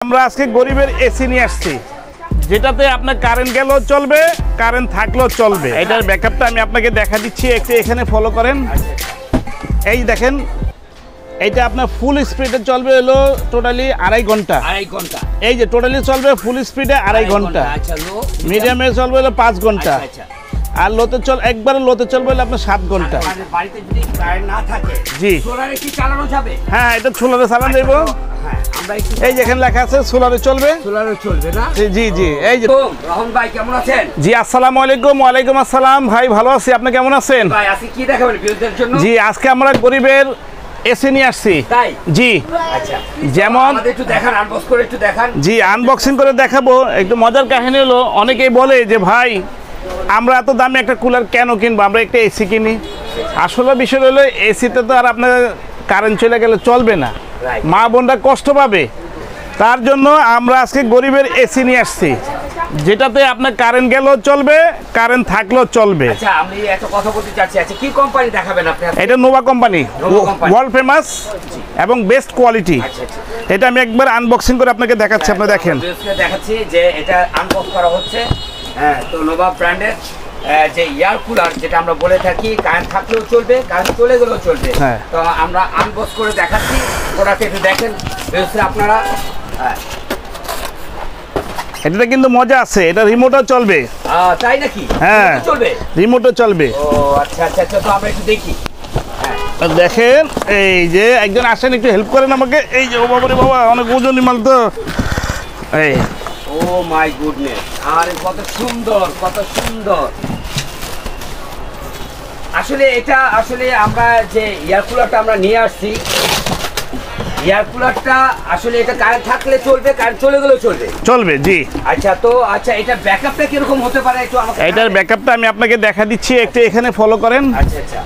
আমরা আজকে গরিবের এসি নিয়ে আসছি, যেটাতে আপনার কারেন্ট গেলেও চলবে, কারেন্ট থাকলেও চলবে। এটার ব্যাকআপটা আমি আপনাকে দেখা দিচ্ছি, একটু এখানে ফলো করেন। এই দেখেন, এইটা আপনার ফুল স্পিডে চলবে হলো টোটালি 2.5 ঘন্টা। এই যে টোটালি চলবে ফুল স্পিডে 2.5 ঘন্টা। মিডিয়ামে চলবে হলো 5 ঘন্টা। আর লোতে একবারে লোতে চলবে হলো আপনার 7 ঘন্টা। বাড়িতে যদি কারেন্ট না থাকে, জি, সোলারে কি চালানো যাবে? হ্যাঁ, এটা সোলারে চালানো যাবে। এই যে এখানে লেখা আছে সোলারে চলবে। সোলারে চলবে না? জি জি। এই যে রহমান ভাই কেমন আছেন? জি, আসসালামু আলাইকুম। ওয়ালাইকুম আসসালাম ভাই, ভালো আছি, আপনি কেমন আছেন? ভাই আজকে কি দেখাবেন ভিউয়ারদের জন্য? জি, আজকে আমরা গরিবের এসি নিয়ে আসছি। তাই? জি। আচ্ছা, যেমন আমাদের একটু দেখান, আনবক্স করে একটু দেখান। জি, আনবক্সিং করে দেখাবো। একটু মজার কাহিনী হলো, অনেকেই বলে যে ভাই আমরা এত দামি একটা কুলার কেন কিনবো, আমরা একটা এসি কিনি। আসলে বিষয় হলো এসিতে তো আর আপনার কারেন্ট চলে গেলে চলবে না, মা বোনরা কষ্ট পাবে। তার জন্য আমরা আজকে গরিবের এসি নিয়ে আসছি, যেটাতে আপনার কারেন্ট গেলেও চলবে, কারেন্ট থাকলেও চলবে। আচ্ছা, আমি একটা কথা বলতে চাচ্ছি, আচ্ছা কি কোম্পানি দেখাবেন আপনি? এটা নোভা কোম্পানি, ওয়ার্ল্ড ফেমাস এবং বেস্ট কোয়ালিটি। এটা আমি একবার আনবক্সিং করে আপনাকে দেখাচ্ছি, আপনি দেখেন। দেখাচ্ছি যে এটা আনবক্স করা হচ্ছে। হ্যাঁ, তো নোভা ব্র্যান্ডের যে এয়ার কুলার, যেটা আমরা বলে থাকি কারেন্ট থাকলেও চলবে, কারেন্ট চলে গেলেও চলবে। তো আমরা আনবক্স করে দেখাচ্ছি, ওটাকে একটু দেখেন আপনারা। এটাতে কিন্তু মজা আছে, এটা রিমোটও চলবে। তাই নাকি? হ্যাঁ, চলবে, রিমোটও চলবে। ও আচ্ছা আচ্ছা আচ্ছা, তো আমরা একটু দেখি। দেখেন, এই যে একজন আসেন, একটু হেল্প করেন আমাকে। এই যে ও বাবা রে বাবা, অনেক ওজনই মাল তো। এই ও মাই গুডনেস, আরে কত সুন্দর, কত সুন্দর। আসলে এটা আসলে আমরা যে এয়ার কুলারটা আমরা নিয়ে আসছি, এয়ার কুলারটা আসলে এটা কারেন্ট থাকলে চলবে, কারেন্ট চলে গেলেও চলবে। চলবে, জি। আচ্ছা, তো আচ্ছা এটা ব্যাকআপটা কিরকম হতে পারে একটু আমাকে? এটার ব্যাকআপটা আমি আপনাকে দেখা দিচ্ছি, একটু এখানে ফলো করেন। আচ্ছা আচ্ছা।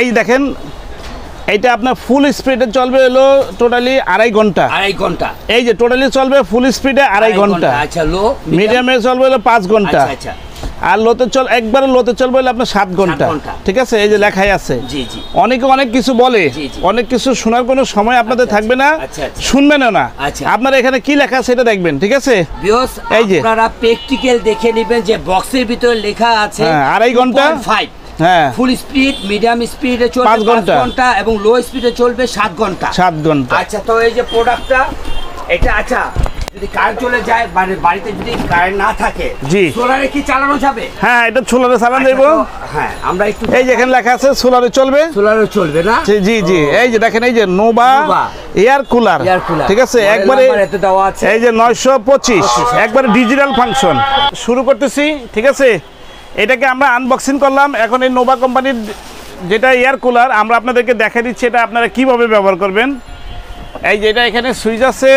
এই দেখেন, এইটা আপনার ফুল স্পিডে চলবে হলো টোটালি 2.5 ঘন্টা। 2.5 ঘন্টা। এই যে টোটালি চলবে ফুল স্পিডে 2.5 ঘন্টা। আচ্ছা, লো মিডিয়ামে চলবে হলো 5 ঘন্টা। আচ্ছা। আর লোতে একবারে লোতে চলবে হলো আপনার 7 ঘন্টা। ঠিক আছে, এই যে লেখাই আছে। জি জি। অনেকে অনেক কিছু বলে, অনেক কিছু শোনার কোনো সময় আপনাদের থাকবে না, শুনবেনও না। আপনারা এখানে কি লেখা আছে এটা দেখবেন। ঠিক আছে, এই যে আপনারা প্র্যাকটিক্যাল দেখে নেবেন যে বক্সের ভিতরে লেখা আছে 2.5 ঘন্টা। হ্যাঁ, ফুল স্পিড, মিডিয়াম স্পিডে চলবে 5 ঘন্টা এবং লো স্পিডে চলবে 7 ঘন্টা। 7 ঘন্টা। আচ্ছা, তো এই যে প্রোডাক্টটা এটা, আচ্ছা যদি কারেন্ট চলে যায়, বাড়িতে যদি কারেন্ট না থাকে, জি, সোলারে কি চালানো যাবে? হ্যাঁ, এটা সোলারে চালানো যাবে। হ্যাঁ, আমরা একটু এই যে এখানে লেখা আছে সোলারে চলবে। সোলারে চলবে না? জি জি। এই যে দেখেন, এই যে নোভা এয়ার কুলার। ঠিক আছে, একবারে এতে দেওয়া আছে। এই যে 925, একবারে ডিজিটাল ফাংশন। শুরু করতেছি। ঠিক আছে, এটাকে আমরা আনবক্সিং করলাম। এখন এই নোভা কোম্পানির যেটা এয়ার কুলার, আমরা আপনাদেরকে দেখা দিচ্ছি এটা আপনারা কিভাবে ব্যবহার করবেন। এই যে এটা এখানে সুইচ আছে।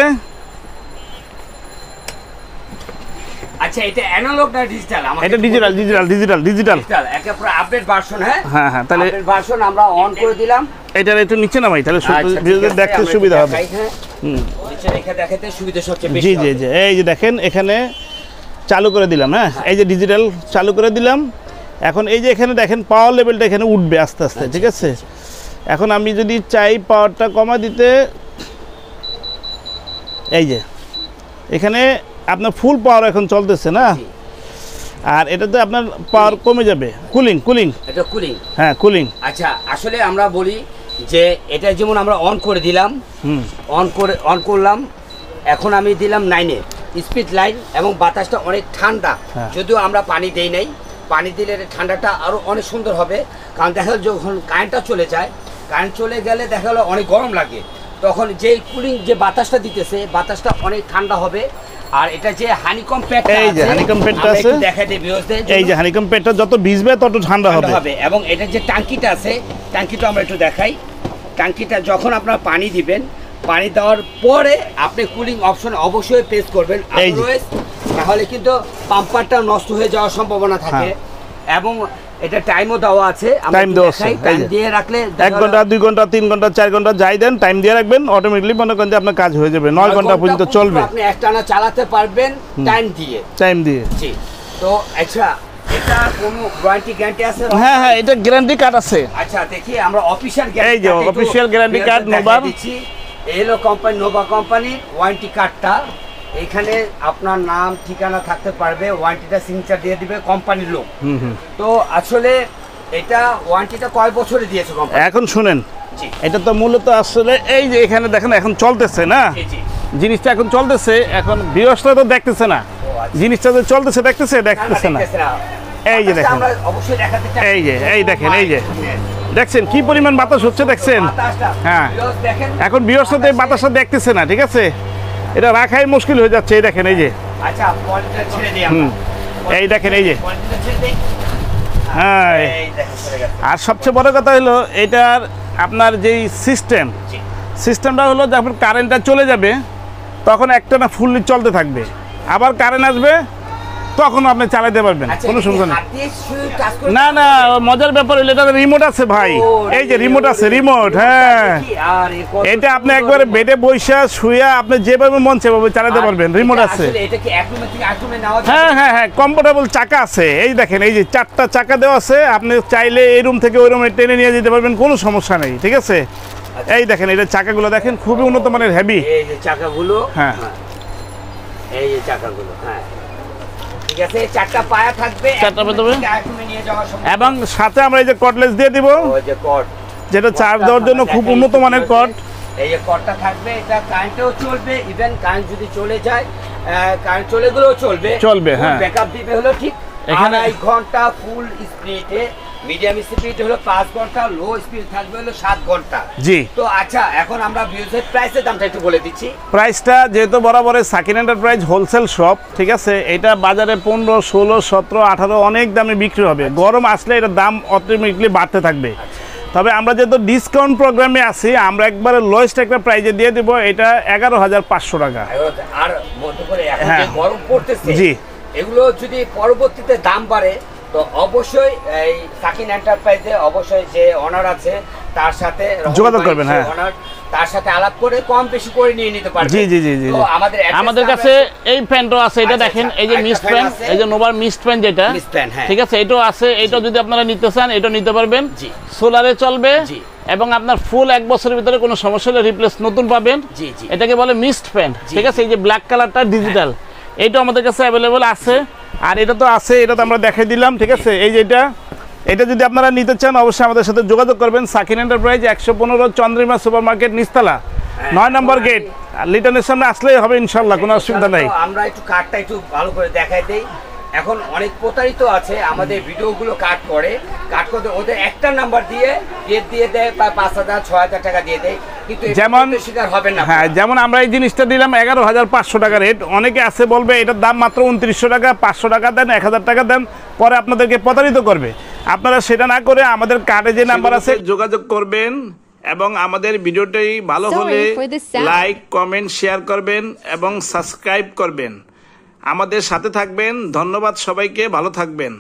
আচ্ছা, এটা অ্যানালগ না ডিজিটাল? এটা ডিজিটাল ডিজিটাল ডিজিটাল ডিজিটাল একেবারে আপডেট ভার্সন। হ্যাঁ হ্যাঁ, তাহলে আপডেট ভার্সন আমরা অন করে দিলাম। এটার একটু নিচে নামাই, তাহলে দেখতে সুবিধা হবে। নিচে রেখে দেখাতে সুবিধা সবচেয়ে বেশি। জি জি জি। এই যে দেখেন, এখানে চালু করে দিলাম। হ্যাঁ, এই যে ডিজিটাল চালু করে দিলাম। এখন এই যে এখানে দেখেন পাওয়ার লেভেলটা এখানে উঠবে আস্তে আস্তে। ঠিক আছে, এখন আমি যদি চাই পাওয়ারটা কমা দিতে, এই যে এখানে আপনার ফুল পাওয়ার এখন চলতেছে না, আর এটাতে আপনার পাওয়ার কমে যাবে। কুলিং কুলিং, এটা কুলিং। হ্যাঁ, কুলিং। আচ্ছা, আসলে আমরা বলি যে এটা যেমন আমরা অন করে দিলাম, অন করলাম, এখন আমি দিলাম 9-এ স্পিড লাইন, এবং বাতাসটা অনেক ঠান্ডা। যদিও আমরা পানি দেই নাই, পানি দিলে ঠান্ডাটা আরও অনেক সুন্দর হবে। কারণ দেখা গেল যখন কারেন্টটা চলে যায়, কারেন্ট চলে গেলে দেখা গেলো অনেক গরম লাগে, তখন যে কুলিং যে বাতাসটা দিতেছে, বাতাসটা অনেক ঠান্ডা হবে। আর এটা যে হানিকম প্যাড, এই যে হানিকম প্যাডটা আছে, দেখা দেয় ভিউয়ারদের। এই যে হানিকম প্যাডটা যত ভিজবে তত ঠান্ডা হবে। এবং এটা যে ট্যাঙ্কিটা আছে, ট্যাঙ্কিটা আমরা একটু দেখাই। ট্যাঙ্কিটা যখন আপনার পানি দিবেন, পানি দেওয়ার পরে আপনি কুলিং অপশন অবশ্যই প্রেস করবেন, আদারওয়াইজ তাহলে কিন্তু পাম্পারটা নষ্ট হয়ে যাওয়ার সম্ভাবনা থাকে। এবং এটা টাইমও দেওয়া আছে, টাইম দেওয়া আছে। টাইম দিয়ে রাখলে 1 ঘন্টা 2 ঘন্টা 3 ঘন্টা 4 ঘন্টা যাই দেন, টাইম দিয়ে রাখবেন, অটোমেটিক্যালি মনে করেন যে আপনার কাজ হয়ে যাবে। 9 ঘন্টা পর্যন্ত চলবে, আপনি একটানা চালাতে পারবেন টাইম দিয়ে। জি। তো আচ্ছা, এটা কোনো ওয়ারেন্টি গ্যারান্টি আছে? হ্যাঁ হ্যাঁ, এটা গ্যারান্টি কার্ড আছে। আচ্ছা, দেখি আমরা অফিশিয়াল গ্যারান্টি, এই যে অফিশিয়াল গ্যারান্টি কার্ড নোভা। এই হলো কোম্পানি নোভা কোম্পানির ওয়ারেন্টি কার্ডটা। এখানে আপনার নাম ঠিকানা থাকতে পারবে, ওয়ারেন্টিটা সিগনেচার দিয়ে দিবে কোম্পানির লোক। তো আসলে এটা ওয়ারেন্টিটা কয় বছরে দিয়েছে কোম্পানি? এখন শুনেন, জি এটা তো মূলত আসলে এই যে এখানে দেখেন এখন চলতেছে না, জি জি জিনিসটা এখন চলতেছে, এখন বিয়সটা তো দেখতেছে না, জিনিসটা তো চলতেছে দেখতেছে না। এই যে দেখেন, আমরা অবশ্যই দেখাতে চাই। এই যে এই দেখেন, এই যে দেখছেন কি পরিমাণ বাতাস হচ্ছে দেখছেন। বাতাসটা হ্যাঁ বিয়স দেখেন। এখন বিয়সটাতে বাতাসটা দেখতেছে না, ঠিক আছে, এটা রাখাই মুশকিল হয়ে যাচ্ছে। এই দেখেন এই যে, আচ্ছা পলিটা ছেড়ে দিই হুম, আমরা। এই দেখেন এই যে, পলিটা ছেড়ে দেই। হ্যাঁ। এই দেখেন চলে গেছে। আর সবচেয়ে বড় কথা হলো এটার আপনার যেই সিস্টেমটা হলো যখন কারেন্টটা চলে যাবে তখন একটা না ফুললি চলতে থাকবে, আবার কারেন্ট আসবে তখন আপনি চালাতে পারবেন, আচ্ছা, কোনো সমস্যা নেই। হাত দিয়ে শুধু টাচ করে না না, মজার ব্যাপার হলো এটা রিমোট আছে ভাই, এই যে রিমোট আছে, রিমোট। হ্যাঁ, আর এটা আপনি একবারে বেডে বসে শুয়ে আপনি যেভাবে মন সেভাবে চালাতে পারবেন, রিমোট আছে। এটা কি এক রুমে থেকে আরেক রুমে নেওয়া যায়? হ্যাঁ হ্যাঁ হ্যাঁ, কমফোর্টেবল চাকা আছে, এই দেখেন এই যে 4টা চাকা দেওয়া আছে, আপনি চাইলে এই রুম থেকে ওই রুমে টেনে নিয়ে যেতে পারবেন, কোনো সমস্যা নেই, ঠিক আছে। এই দেখেন এটা চাকাগুলো দেখেন, খুবই উন্নত মানের, হেভি। এই যে চাকাগুলো, হ্যাঁ। এই যে চাকাগুলো, হ্যাঁ ঠিক আছে। 4টা পায়া থাকবে, চারটা পায়া থাকবে। এক রুমে নিয়ে যাওয়ার সময়। এবং সাথে আমরা এই যে কর্ডলেস দিয়ে দিব, ওই যে কর্ড, যেটা চার্জ দেওয়ার জন্য খুব উন্নত মানের কর্ড। এই যে কর্ডটা থাকবে, এটা কারেন্টেও চলবে, ইভেন কারেন্ট যদি চলে যায়, কারেন্ট চলে গেলেও চলবে, হ্যাঁ। ব্যাকআপ দিবে হলো ঠিক এখানে 2.5 ঘন্টা ফুল স্পিডে, মিডিয়াম স্পিড হলো 5 ঘন্টা, লো স্পিড থাকবে হলো 7 ঘন্টা। জি। তো আচ্ছা এখন আমরা ভিউজের প্রাইসের দামটা একটু বলে দিচ্ছি। প্রাইসটা যেহেতু বরাবরের সাকিন এন্টারপ্রাইজ হোলসেল শপ, ঠিক আছে, এটা বাজারে 15, 16, 17, 18 অনেক দামে বিক্রি হবে, গরম আসলে এটার দাম অটোমেটিকলি বাড়তে থাকবে। তবে আমরা যেহেতু ডিসকাউন্ট প্রোগ্রামে আছি, আমরা একবারে লোয়েস্ট একটা প্রাইজে দিয়ে দিব, এটা 11,500 টাকা। আর মধ্যে করে এখন যে হ্যাঁ। গরম পড়তেছে, জি। এগুলো যদি পরবর্তীতে দাম বাড়ে তো অবশ্যই এই সাকিন এন্টারপ্রাইজে অবশ্যই যে অনার আছে তার সাথে যোগাযোগ করবেন, হ্যাঁ। অনার তার সাথে আলাপ করে কম বেশি করে নিয়ে নিতে পারবেন। জি জি জি জি। তো আমাদের কাছে এই প্যান্টও আছে, এটা আচ্ছা, দেখেন, আচ্ছা, এই যে আরেকটা মিস্ট fan প্যান্ট, আছে। এই যে নোভার মিস্ট প্যান্ট যেটা, মিস্ট প্যান্ট, হ্যাঁ। ঠিক আছে, এটাও আছে, এটা যদি আপনারা নিতে চান এটা নিতে পারবেন, জি। সোলারে চলবে, জি। এবং আপনার ফুল 1 বছরের ভিতরে কোনো সমস্যা হলে রিপ্লেস নতুন পাবেন। জি, জি। এটাকে বলে মিস্ট প্যান্ট, জি, ঠিক আছে, এই যে ব্ল্যাক কালারটা ডিজিটাল, এইটাও আমাদের কাছে অ্যাভেলেবল আছে। আর এটা তো আছে, এটা তো আমরা দেখাই দিলাম, ঠিক আছে। এই যে এটা যদি আপনারা নিতে চান অবশ্যই আমাদের সাথে যোগাযোগ করবেন। সাকিন এন্টারপ্রাইজ 115 চন্দ্রিমা সুপার মার্কেট, নিচতলা, 9 নম্বর গেট, লিটনের সামনে আসলেই হবে ইনশাল্লাহ, কোনো অসুবিধা নাই। আমরা একটু কার্ডটা একটু ভালো করে দেখাই দেই। এখন অনেক প্রতারিত আছে, আমাদের ভিডিওগুলো কাট করতে ওদের একটা নাম্বার দিয়ে রেট দিয়ে দেয়, 5,000 6,000 টাকা দিয়ে দেয়, কিন্তু যেমন শিকার হবেন না। হ্যাঁ, যেমন আমরা এই জিনিসটা দিলাম 11,500 টাকা রেট, অনেকে আছে বলবে এটার দাম মাত্র 2900 টাকা, 500 টাকা দেন, 1000 টাকা দেন, পরে আপনাদেরকে প্রতারিত করবে। আপনারা সেটা না করে আমাদের কার্ডে যে নাম্বার আছে যোগাযোগ করবেন, এবং আমাদের ভিডিওটি ভালো হলে লাইক, কমেন্ট, শেয়ার করবেন এবং সাবস্ক্রাইব করবেন, আমাদের সাথে থাকবেন। ধন্যবাদ সবাইকে, ভালো থাকবেন।